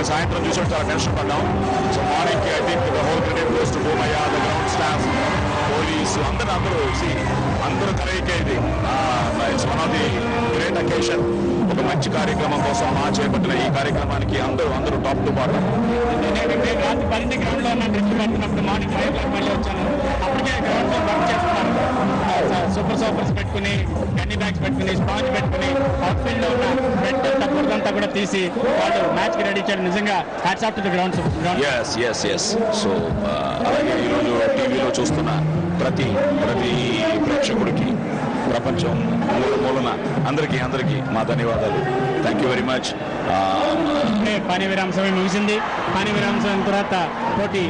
సాయంత్రం చూసి చాలా టెన్షన్ పడ్డాం. So morning I think the whole credit goes to Bhoomaiah, the ground staff, police అందరూ కలయికే ఇది. It's one of the great occasion. ఒక మంచి కార్యక్రమం కోసం మా చేపట్టిన ఈ కార్యక్రమానికి అందరూ టాప్ టు బాటం. రాత్రి 10 గ్రౌండ్లో ఉన్న దృష్టి పెట్టినప్పుడు మార్నింగ్ 5 o'clock మళ్ళీ వచ్చాను. అప్పటికే గ్రౌండ్లో వర్క్ చేస్తున్నారు. సూపర్ సోపర్స్ పెట్టుకుని, గన్నీ బ్యాగ్స్ పెట్టుకుని, స్పాంజ్ పెట్టుకుని, అవుట్ ఫీల్డ్ లో ఉన్న బెడ్ అంతా బురదంతా కూడా తీసి వాళ్ళు మ్యాచ్ కి రెడీ చేయడం నిజంగా hats off to the ground. So అలాగే ఈరోజు టీవీలో చూస్తున్న ప్రతి ప్రేక్షకుడికి ప్రపంచం మూలన అందరికీ మా ధన్యవాదాలు. Thank you very much. Pani విరామ సమయం ముగిసింది. పానీ విరామ సమయం తర్వాత పోటీ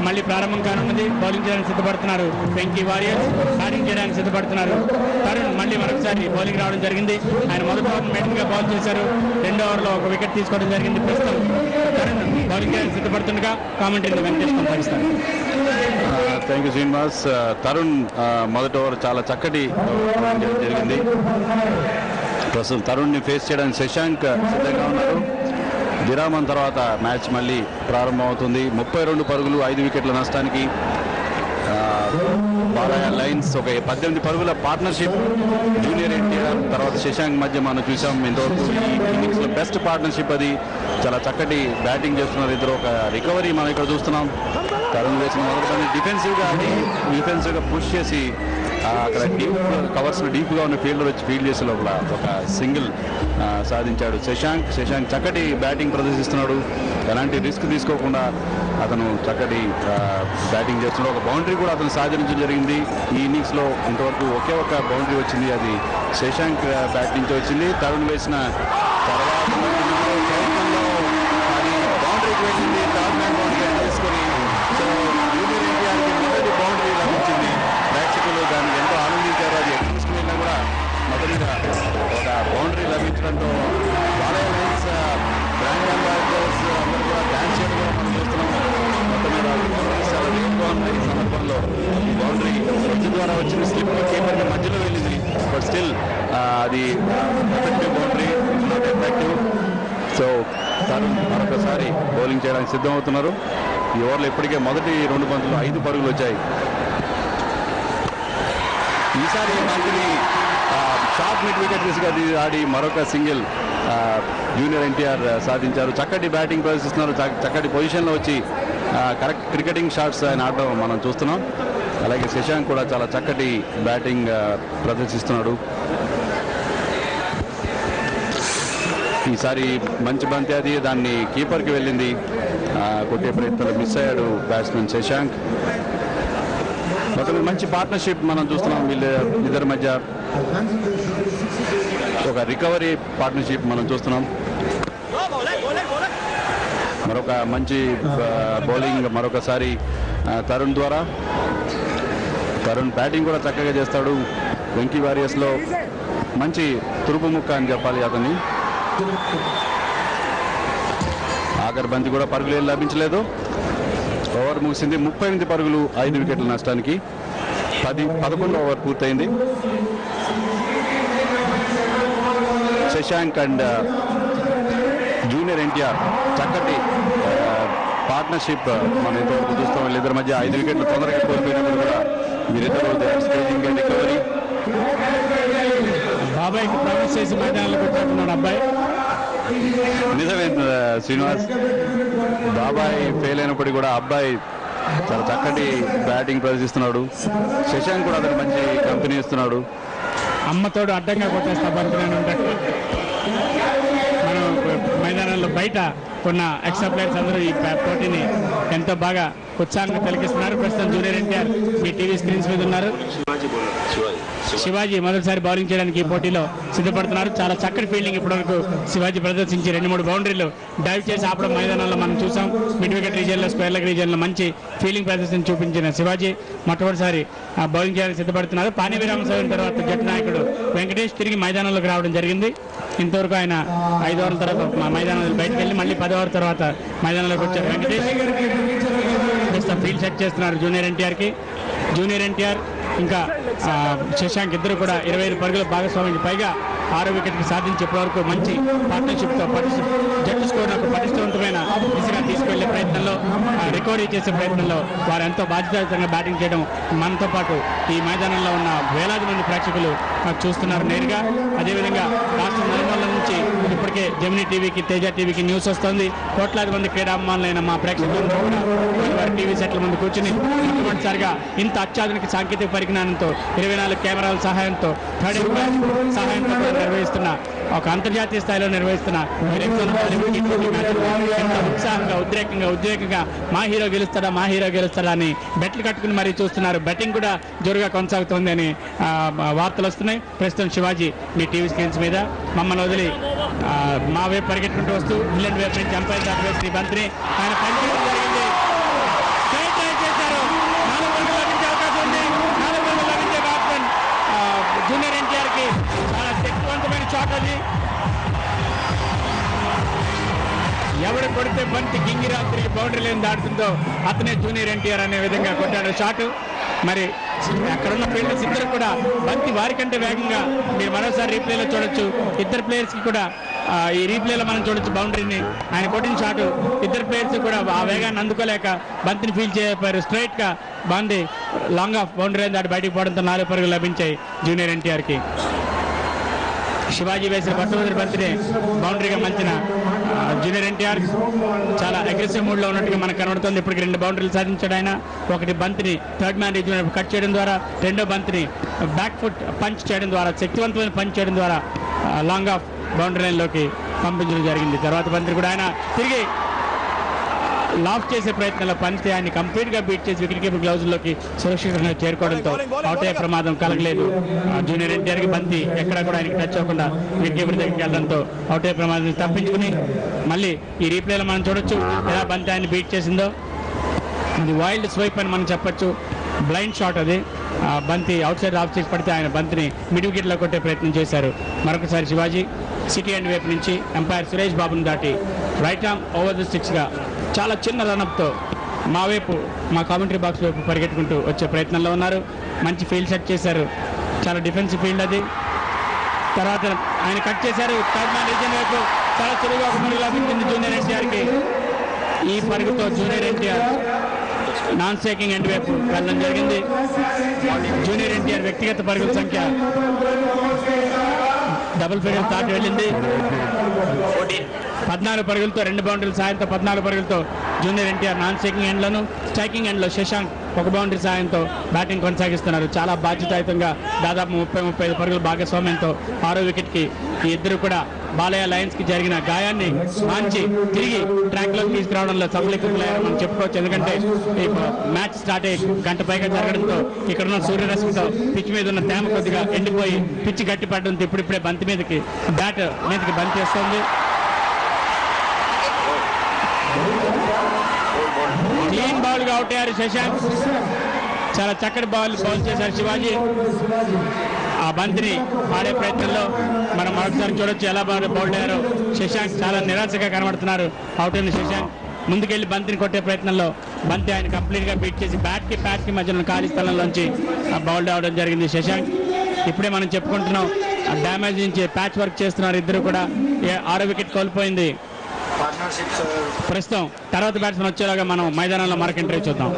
మళ్ళీ ప్రారంభం కానున్నది. బౌలింగ్ చేయడానికి సిద్ధపడుతున్నారు వెంకీ వారియర్స్, బ్యాటింగ్ చేయడానికి సిద్ధపడుతున్నారు తరుణ్. మళ్ళీ మరొకసారి బౌలింగ్ రావడం జరిగింది. ఆయన మొదటి ఓవర్ మెయిన్ గా బౌల్ చేశారు. రెండో ఓవర్లో ఒక వికెట్ తీసుకోవడం జరిగింది. ప్రస్తుతం తరుణ్ బౌలింగ్ చేయడానికి సిద్ధపడుతుండగా కామెంటరీని వెంకటేష్ కొనసాగిస్తారు. Thank you Srinivas. తరుణ్ మొదటి ఓవర్ చాలా చక్కటి జరిగింది. ప్రస్తుతం తరుణ్ని ఫేస్ చేయడానికి శశాంక్ సిద్ధంగా ఉన్నారు. విరామం తర్వాత మ్యాచ్ మళ్ళీ ప్రారంభం అవుతుంది. 32 పరుగులు 5 వికెట్ల నష్టానికి బాలయ్య లైన్స్ ఒక 18 పరుగుల పార్ట్నర్షిప్ జూనియర్ ఎన్టీఆర్ తర్వాత శశాంక్ మధ్య మనం చూసాం. ఇంతవరకు ఈ ఇన్నింగ్స్లో బెస్ట్ పార్ట్నర్షిప్ అది. చాలా చక్కటి బ్యాటింగ్ చేస్తున్నారు ఇద్దరు. ఒక రికవరీ మనం ఇక్కడ చూస్తున్నాం. తరుణ్ వేసిన మొదటి డిఫెన్సివ్గా పుష్ చేసి అక్కడ డీప్ కవర్స్లో డీప్గా ఉన్న ఫీల్డర్ వచ్చి ఫీల్డ్ చేసే లోపల ఒక సింగిల్ సాధించాడు శశాంక్. చక్కటి బ్యాటింగ్ ప్రదర్శిస్తున్నాడు. ఎలాంటి రిస్క్ తీసుకోకుండా అతను చక్కటి బ్యాటింగ్ చేస్తున్నాడు. ఒక బౌండరీ కూడా అతను సాధించడం జరిగింది. ఈ ఇన్నింగ్స్లో ఇంతవరకు ఒకే ఒక బౌండరీ వచ్చింది. అది శశాంక్ బ్యాట్ నుంచి వచ్చింది. తరుణ్ వేసిన తర్వాత అది బౌండరీకి వెళ్ళింది. థర్డ్ మ్యాన్ బౌండరీ తీసుకొని జూనియర్ ఎన్టీఆర్కి మొదటి బౌండరీ లభించింది. ప్రేక్షకులు దాన్ని ఎంతో ఆనందించారు. అది ఎక్స్ప్రెస్కి వెళ్ళినా కూడా మొదటిగా ఒక బౌండరీ లభించడంతో బాలయ్య లైన్స్ బ్రాండ్ అంబాసిడర్స్ అందరూ కూడా డ్యాన్స్ చేయడం కూడా మనం చూస్తున్నాము. మొత్తం మీద చాలా ఎక్కువ ఉంది. ఈ సందర్భంలో ఈ బౌండరీ స్విచ్ ద్వారా వచ్చిన స్లిప్ కీపర్కి మధ్యలో వెళ్ళింది. బట్ స్టిల్ అది effective boundary, not effective. So Tarun మరొకసారి బౌలింగ్ చేయడానికి సిద్ధమవుతున్నారు. ఈ ఓవర్లో ఇప్పటికే మొదటి 2 బంతులు 5 పరుగులు వచ్చాయి. ఈసారి బంతిని షార్ట్ మిడ్ వికెట్ దిశగా ఆడి మరొక సింగిల్ జూనియర్ ఎన్టీఆర్ సాధించారు. చక్కటి బ్యాటింగ్ ప్రదర్శిస్తున్నారు. చక్కటి పొజిషన్లో వచ్చి కరెక్ట్ క్రికెటింగ్ షాట్స్ ఆయన ఆడడం మనం చూస్తున్నాం. అలాగే శశాంక్ కూడా చాలా చక్కటి బ్యాటింగ్ ప్రదర్శిస్తున్నాడు. ఈసారి మంచి బంతి అది దాన్ని కీపర్కి వెళ్ళింది. కొట్టే ప్రయత్నంలో మిస్ అయ్యాడు బ్యాట్స్మెన్ శశాంక్. మొత్తం మంచి పార్ట్నర్షిప్ మనం చూస్తున్నాం. వీళ్ళిద్దరి మధ్య ఒక రికవరీ పార్ట్నర్షిప్ మనం చూస్తున్నాం. మరొక మంచి బౌలింగ్ మరొకసారి తరుణ్ ద్వారా. తరుణ్ బ్యాటింగ్ కూడా చక్కగా చేస్తాడు. వెంకీ వారియర్స్లో మంచి తురుపు ముక్క అని చెప్పాలి అతన్ని. ఆఖరి బంతి కూడా పరుగులు లభించలేదు. ఓవర్ ముగిసింది. 38 పరుగులు 5 వికెట్ల నష్టానికి. 11 ఓవర్ పూర్తయింది. శశాంక్ అండ్ జూనియర్ ఎన్టీఆర్ చక్కటి పార్ట్నర్షిప్ మనం ఇంతవరకు చూస్తాం. వీళ్ళిద్దరి మధ్య 5 వికెట్లు తొందరగా కోల్పోయినప్పుడు కూడా వీరిద్దరూ స్టేజింగ్ అండ్ రికవరీ. బాబాయ్కి ప్రామిస్ చేసి మైదానాలకు వచ్చేస్తున్నాడు అబ్బాయి. నిజమే శ్రీనివాస్, బాబాయ్ ఫెయిల్ అయినప్పటికీ కూడా అబ్బాయి చాలా చక్కటి బ్యాటింగ్ ప్రదర్శిస్తున్నాడు. శశాంక్ కూడా అతను మంచి కంపెనీ ఇస్తున్నాడు. అమ్మతోడు అడ్డంగా కొట్టేస్తా బంతున్నాను ఉంటాడు. మనం మైదానంలో బయట ఉన్న ఎక్స్ట్రా ప్లేయర్స్ అందరూ ఈ పోటీని ఎంతో బాగా ఉత్సాహంగా తిలకిస్తున్నారు. ప్రస్తుతం జూనియర్ ఎన్టీఆర్ మీ టీవీ స్క్రీన్స్ మీద ఉన్నారు. శివాజీ మొదటిసారి బౌలింగ్ చేయడానికి ఈ పోటీలో సిద్ధపడుతున్నారు. చాలా చక్కటి ఫీల్డింగ్ ఇప్పటివరకు శివాజీ ప్రదర్శించి 2-3 బౌండరీలు డైవ్ చేసి ఆపడం మైదానంలో మనం చూసాం. మిడ్ వికెట్ రీజియన్లో, స్క్వేర్ లెగ్ రీజియన్లో మంచి ఫీల్డింగ్ ప్రదర్శన చూపించిన శివాజీ మొట్టమొదటిసారి బౌలింగ్ చేయడానికి సిద్ధపడుతున్నారు. పానీ విరామ సమయం తర్వాత జట్టు నాయకుడు వెంకటేష్ తిరిగి మైదానంలోకి రావడం జరిగింది. ఇంతవరకు ఆయన 5 ఓవర్ల తర్వాత మైదానం బయటకు వెళ్ళి మళ్ళీ 10 ఓవర్ తర్వాత మైదానంలోకి వచ్చారు వెంకటేష్. ఫీల్డ్ సెట్ చేస్తున్నారు జూనియర్ ఎన్టీఆర్కి. జూనియర్ ఎన్టీఆర్ ఇంకా శశాంక్ ఇద్దరు కూడా 25 పరుగుల భాగస్వామికి పైగా 6వ వికెట్కి సాధించి ఇప్పటివరకు మంచి పార్ట్నర్షిప్తో జట్టు స్కోర్ ఒక పటిష్టవంతమైన దిశగా తీసుకెళ్లే ప్రయత్నంలో రికవరీ చేసే ప్రయత్నంలో వారు ఎంతో బాధ్యతాయుతంగా బ్యాటింగ్ చేయడం మనతో పాటు ఈ మైదానంలో ఉన్న వేలాది మంది ప్రేక్షకులు చూస్తున్నారు నేరుగా. అదేవిధంగా రాష్ట్రం నలుమూలల నుంచి ఇప్పటికే జెమినీ టీవీకి, తేజ టీవీకి న్యూస్ వస్తుంది. కోట్లాది మంది క్రీడాభిమానులైన మా ప్రేక్షకులందరూ కూడా వారి టీవీ సెట్ల ముందు కూర్చుని మొట్టమొదటిసారిగా ఇంత అత్యాధునిక సాంకేతిక పరిజ్ఞానంతో 24 కెమెరాల సహాయంతో సహాయంతో నిర్వహిస్తున్న ఒక అంతర్జాతీయ స్థాయిలో నిర్వహిస్తున్న ఎంత ఉత్సాహంగా ఉద్రేకంగా మా హీరో గెలుస్తాడా అని బెట్లు కట్టుకుని మరీ చూస్తున్నారు. బెట్టింగ్ కూడా జోరుగా కొనసాగుతోంది అని వార్తలు వస్తున్నాయి. ప్రస్తుతం శివాజీ మీ టీవీ స్క్రీన్స్ మీద మమ్మల్ని వదిలి మా వైపు పరిగెట్టుకుంటూ వస్తూ ఇంగ్లాండ్ వైపు నుంచి అంపైర్ దాటి వేసి బంతిని ఆయన పనిచేయడం జరిగింది. చేశారు. 4 రన్లు లభించే అవకాశం ఉంది. 4 రన్లు లభించే బ్యాట్స్మెన్ జూనియర్ ఎన్టీఆర్కి చాలా శక్తివంతమైన షాట్ అది. ఎవడు కొడితే బంతి గింగిరాత్రి బౌండరీ లైన్ దాటుతుందో అతనే జూనియర్ ఎన్టీఆర్ అనే విధంగా కొట్టాడు షాట్. మరి అక్కడున్న ఫీల్డర్స్ ఇద్దరు కూడా బంతి వారికంటే వేగంగా మీరు మరోసారి రీప్లేలో చూడొచ్చు. ఇద్దరు ప్లేయర్స్కి కూడా ఈ రీప్లేలో మనం చూడొచ్చు బౌండరీని. ఆయన కొట్టిన షాటు ఇద్దరు ప్లేయర్స్ కూడా ఆ వేగాన్ని అందుకోలేక బంతిని ఫీల్ చేయకపోయారు. స్ట్రైట్గా బంతి లాంగ్ ఆఫ్ బౌండరీ దాటి బయటకు పోవడంతో 4 పరుగులు లభించాయి జూనియర్ ఎన్టీఆర్కి. శివాజీ వేసిన మొట్టమొదటి బంతిని బౌండరీగా మలిచిన జూనియర్ ఎన్టీఆర్ చాలా అగ్రెసివ్ మూడ్లో ఉన్నట్టుగా మనకు కనబడుతుంది. ఇప్పటికి 2 బౌండరీలు సాధించాడు ఆయన. ఒకటి బంతిని థర్డ్ మ్యాన్ రీజన్ కట్ చేయడం ద్వారా, రెండో బంతిని బ్యాక్ ఫుట్ పంచ్ చేయడం ద్వారా, శక్తివంతమైన పంచ్ చేయడం ద్వారా లాంగ్ ఆఫ్ బౌండరీ లైన్లోకి పంపించడం జరిగింది. తర్వాత బంతిని కూడా ఆయన తిరిగి లాఫ్ చేసే ప్రయత్నంలో పంచి ఆయన్ని కంప్లీట్గా బీట్ చేసి వికెట్ కీపర్ గ్లౌజ్లోకి సురక్షితంగా చేరుకోవడంతో అవుట్ అయ్యే ప్రమాదం కలగలేదు. జూనియర్ ఎన్టీఆర్కి బంతి ఎక్కడా కూడా ఆయనకి టచ్ అవ్వకుండా వికెట్ కీపర్ దగ్గరికి వెళ్ళడంతో అవుట్ అయ్యే ప్రమాదం తప్పించుకుని మళ్ళీ ఈ రీప్లేలో మనం చూడొచ్చు ఎలా బంతి ఆయన బీట్ చేసిందో. ఇది వైల్డ్ స్వైప్ అని మనం చెప్పొచ్చు. బ్లైండ్ షాట్ అది. బంతి అవుట్ సైడ్ ఆఫ్ చేసి పడితే ఆయన బంతిని మిడ్ వికెట్లో కొట్టే ప్రయత్నం చేశారు. మరొకసారి శివాజీ సిటీ ఎండ్ వైపు నుంచి ఎంపైర్ సురేష్ బాబును దాటి రైట్ ఆర్మ్ ఓవర్ ది స్టిక్స్గా చాలా చిన్న రన్అప్తో మా వైపు, మా కామెంటరీ బాక్స్ వైపు పరిగెట్టుకుంటూ వచ్చే ప్రయత్నంలో ఉన్నారు. మంచి ఫీల్డ్ సెట్ చేశారు. చాలా డిఫెన్సివ్ ఫీల్డ్ అది. తర్వాత ఆయన కట్ చేశారు. థర్డ్ మ్యాన్ రీజన్ వైపు చాలా సులువుగా ఒక పరుగు లభించింది జూనియర్ ఎన్టీఆర్కి. ఈ పరుగుతో junior NTR non striking end వైపు వెళ్ళడం జరిగింది. జూనియర్ ఎన్టీఆర్ వ్యక్తిగత పరుగుల సంఖ్య డబుల్ ఫిగర్ దాటి వెళ్ళింది. 14 పరుగులతో 2 బౌండరీల సాయంతో 14 పరుగులతో జూనియర్ ఎన్టీఆర్ నాన్ స్ట్రైకింగ్ ఎండ్లను, స్ట్రైకింగ్ ఎండ్లో శశాంక్ 1 బౌండరీ సాయంతో బ్యాటింగ్ కొనసాగిస్తున్నారు. చాలా బాధ్యతాయుతంగా దాదాపు 30-35 పరుగుల భాగస్వామ్యంతో 6వ వికెట్కి ఈ ఇద్దరు కూడా బాలయ్య లయన్స్కి జరిగిన గాయాన్ని మాంచి తిరిగి ట్రాక్లోకి తీసుకురావడంలో సఫలీకృతులయ్యారని మనం చెప్పుకోవచ్చు. ఎందుకంటే ఈ మ్యాచ్ స్టార్ట్ అయ్యి గంట పైగా జరగడంతో ఇక్కడున్న సూర్యరశ్మితో పిచ్ మీద ఉన్న తేమ కొద్దిగా ఎండిపోయి పిచ్ గట్టి పడడంతో ఇప్పుడిప్పుడే బంతి మీదకి బ్యాట్ మీదకి బంతి వేస్తుంది. క్లీన్ బౌల్ గా అవుట్ అయ్యారు శశాంక్. చాలా చక్కటి బౌల్ చేశారు శివాజీ. ఆ బంతిని ఆడే ప్రయత్నంలో మనం మరొకసారి చూడొచ్చు ఎలా బౌల్డ్ అయ్యారో. శశాంక్ చాలా నిరాశగా కనబడుతున్నారు. అవుట్ అయిన శశాంక్ ముందుకెళ్లి బంతిని కొట్టే ప్రయత్నంలో బంతి ఆయన కంప్లీట్గా బీట్ చేసి బ్యాట్కి ప్యాట్కి మధ్యలో ఖాళీ స్థలంలోంచి బౌల్డ్ అవడం జరిగింది శశాంక్. ఇప్పుడే మనం చెప్పుకుంటున్నాం డ్యామేజ్ నుంచి ప్యాచ్ వర్క్ చేస్తున్నారు ఇద్దరు కూడా. 6వ వికెట్ కోల్పోయింది. ప్రస్తుతం తర్వాత బ్యాట్స్మెన్ వచ్చేలాగా మనం మైదానంలో మరొక ఇంటర్వ్యూ చూద్దాం.